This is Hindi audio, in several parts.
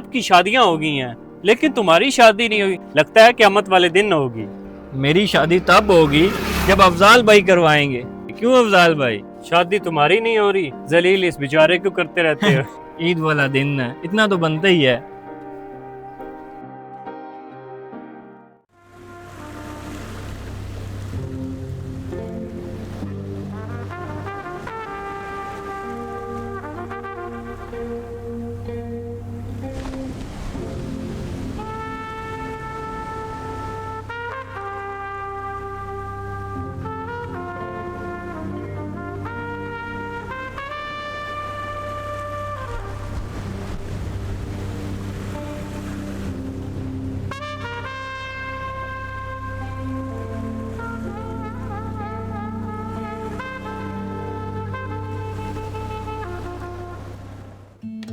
सबकी शादियां हो गई हैं, लेकिन तुम्हारी शादी नहीं हुई। लगता है क़यामत वाले दिन होगी। मेरी शादी तब होगी जब अफजाल भाई करवाएंगे। क्यों अफजाल भाई, शादी तुम्हारी नहीं हो रही? जलील इस बेचारे को करते रहते हो। ईद वाला दिन है, इतना तो बनता ही है।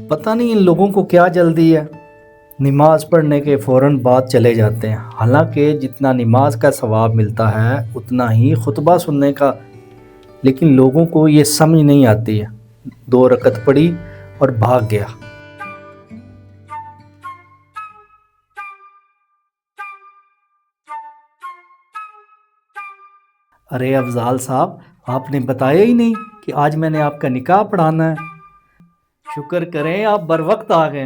पता नहीं इन लोगों को क्या जल्दी है, नमाज पढ़ने के फ़ौरन बाद चले जाते हैं। हालांकि जितना नमाज का सवाब मिलता है उतना ही खुतबा सुनने का, लेकिन लोगों को ये समझ नहीं आती है। 2 रकत पढ़ी और भाग गया। अरे अफजाल साहब, आपने बताया ही नहीं कि आज मैंने आपका निकाह पढ़ाना है। शुक्र करें आप बर वक्त आ गए,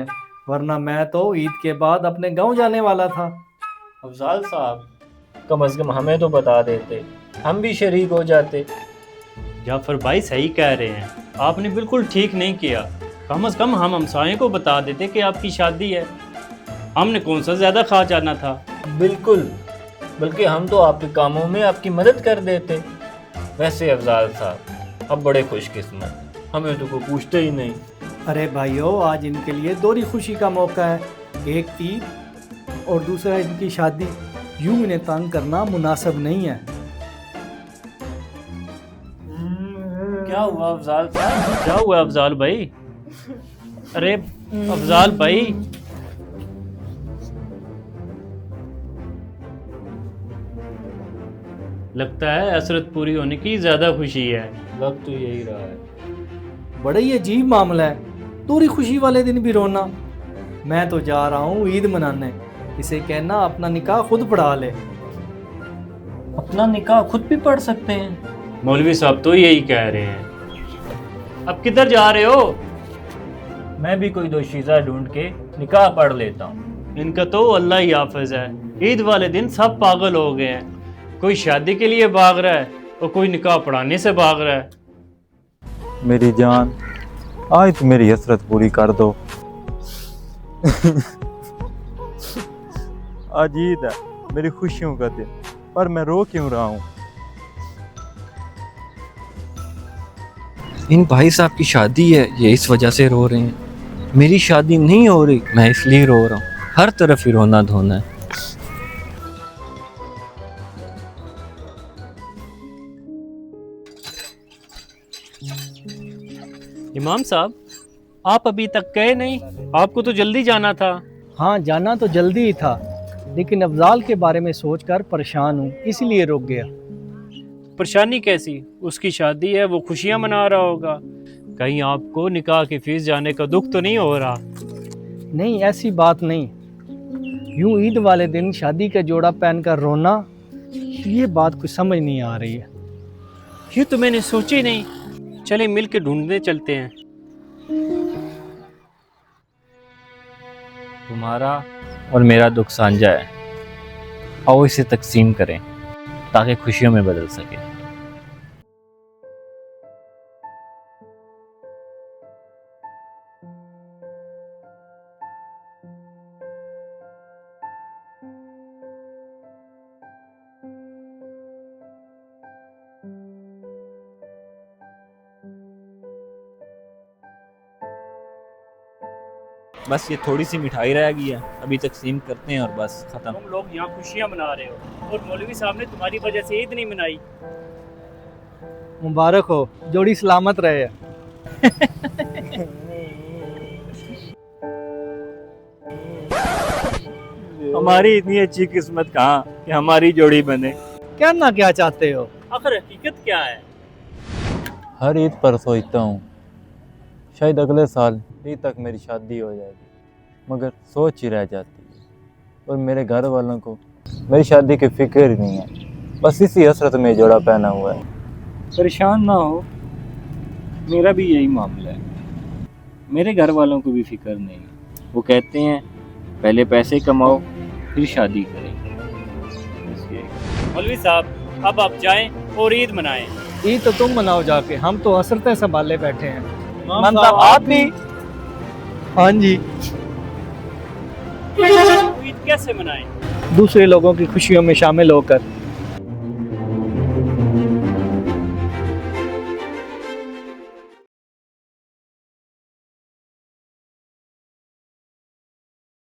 वरना मैं तो ईद के बाद अपने गांव जाने वाला था। अफजाल साहब, कम से कम हमें तो बता देते, हम भी शरीक हो जाते। जाफर भाई सही कह रहे हैं, आपने बिल्कुल ठीक नहीं किया। कम से कम हम हमसायों को बता देते कि आपकी शादी है। हमने कौन सा ज़्यादा खा जाना था। बिल्कुल, बल्कि हम तो आपके कामों में आपकी मदद कर देते। वैसे अफजाल साहब, अब बड़े खुशकिस्मत, हमें तो कोई पूछते ही नहीं। अरे भाइयों, आज इनके लिए दोहरी खुशी का मौका है। एक ईद और दूसरा इनकी शादी। यूं इन्हें तंग करना मुनासिब नहीं है। क्या हुआ अफजाल साहब? क्या हुआ अफजाल भाई? अरे अफजाल भाई, लगता है असरत पूरी होने की ज़्यादा खुशी है। लग तो यही रहा है। बड़ा ही अजीब मामला है, दोहरी खुशी वाले दिन भी रोना। मैं तो जा रहा हूँ ईद मनाने, इसे कहना अपना निकाह खुद पढ़ा ले। अपना निकाह खुद भी पढ़ सकते हैं? मौलवी साहब तो यही कह रहे हैं। अब किधर जा रहे हो? मैं भी कोई दोशीज़ा ढूंढ के निकाह पढ़ लेता हूँ। इनका तो अल्लाह ही हाफिज है। ईद वाले दिन सब पागल हो गए हैं। कोई शादी के लिए भाग रहा है और कोई निकाह पढ़ाने से भाग रहा है। मेरी जान, आज तो मेरी हसरत पूरी कर दो। आज ईद है, मेरी खुशियों का दिन, पर मैं रो क्यों रहा हूँ? इन भाई साहब की शादी है, ये इस वजह से रो रहे हैं। मेरी शादी नहीं हो रही, मैं इसलिए रो रहा हूँ। हर तरफ ही रोना धोना है। इमाम साहब, आप अभी तक गए नहीं? आपको तो जल्दी जाना था। हाँ, जाना तो जल्दी ही था, लेकिन अफजाल के बारे में सोचकर परेशान हूँ, इसलिए रुक गया। परेशानी कैसी? उसकी शादी है, वो खुशियां मना रहा होगा। कहीं आपको निकाह की फीस जाने का दुख तो नहीं हो रहा? नहीं, ऐसी बात नहीं। यूं ईद वाले दिन शादी का जोड़ा पहनकर रोना, ये बात कुछ समझ नहीं आ रही है। ये तो मैंने सोची नहीं। चले मिल के ढूंढने चलते हैं। तुम्हारा और मेरा दुख साझा है, आओ इसे तकसीम करें ताकि खुशियों में बदल सके। बस ये थोड़ी सी मिठाई रह गई है, अभी तकसीम करते हैं और बस खत्म। तुम लोग यहाँ खुशियाँ मना रहे हो और मौलवी साहब ने तुम्हारी वजह से ईद नहीं मनाई। मुबारक हो, जोड़ी सलामत रहे। हमारी इतनी अच्छी किस्मत कहाँ कि हमारी जोड़ी बने। कहना क्या चाहते हो? आखिर हकीकत क्या है? हर ईद पर सोचता हूँ शायद अगले साल ईद तक मेरी शादी हो जाएगी। मगर सोच ही रह जाती है। और मेरे घर वालों को मेरी शादी की फिक्र ही नहीं है, बस इसी हसरत में जोड़ा पहना हुआ है। परेशान ना हो, मेरा भी यही मामला है। मेरे घर वालों को भी फिक्र नहीं। वो कहते हैं पहले पैसे कमाओ फिर शादी करेंगे। बस यही। मौलवी साहब अब आप जाएं और ईद मनाएं। ईद तो तुम मनाओ जाके, हम तो हसरतें संभाले बैठे हैं। इमाम साहब आप भी? हाँ जी। ईद कैसे मनाएं? दूसरे लोगों की खुशियों में शामिल होकर।